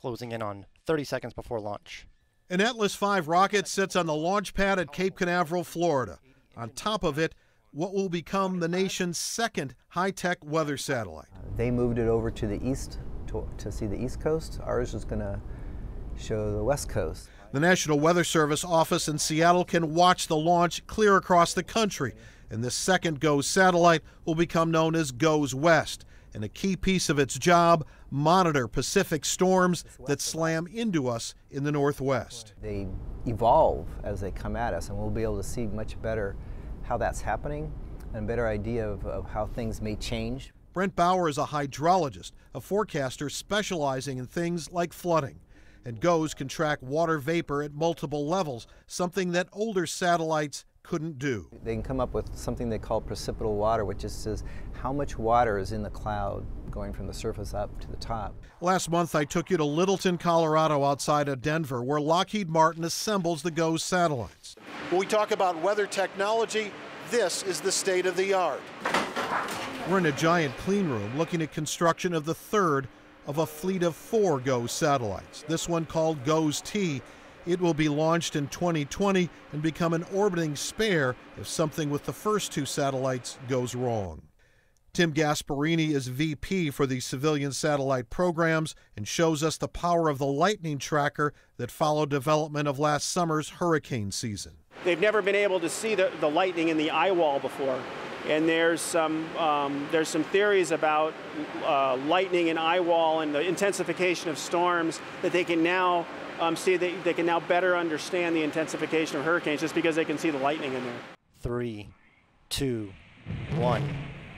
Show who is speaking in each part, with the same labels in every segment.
Speaker 1: closing in on 30 seconds before launch.
Speaker 2: An Atlas V rocket sits on the launch pad at Cape Canaveral, Florida. On top of it, what will become the nation's second high-tech weather satellite.
Speaker 3: They moved it over to the east to see the east coast. Ours is going to show the west coast.
Speaker 2: The National Weather Service office in Seattle can watch the launch clear across the country, and this second GOES satellite will become known as GOES West, and a key piece of its job, monitor Pacific storms that slam into us in the Northwest.
Speaker 3: They evolve as they come at us, and we'll be able to see much better how that's happening and a better idea of how things may change.
Speaker 2: Brent Bauer is a hydrologist, a forecaster specializing in things like flooding. And GOES can track water vapor at multiple levels, something that older satellites couldn't do.
Speaker 3: They can come up with something they call precipitable water, which just says how much water is in the cloud going from the surface up to the top.
Speaker 2: Last month, I took you to Littleton, Colorado, outside of Denver, where Lockheed Martin assembles the GOES satellites. When we talk about weather technology, this is the state of the art. We're in a giant clean room looking at construction of the third of a fleet of 4 GOES satellites. This one, called GOES-T, it will be launched in 2020 and become an orbiting spare if something with the first 2 satellites goes wrong. Tim Gasparini is VP for the civilian satellite programs and shows us the power of the lightning tracker that followed development of last summer's hurricane season.
Speaker 4: They've never been able to see the lightning in the eye wall before. And there's some theories about lightning and eye wall and the intensification of storms that they can now see. They can now better understand the intensification of hurricanes just because they can see the lightning in there.
Speaker 1: 3, 2, 1.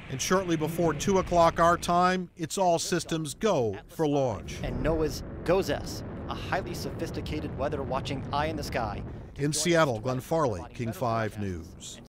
Speaker 2: And shortly before 2 o'clock our time, it's all systems go for launch.
Speaker 1: And NOAA's GOES-S, a highly sophisticated weather-watching eye in the sky.
Speaker 2: In Seattle, Glenn Farley, King 5 News.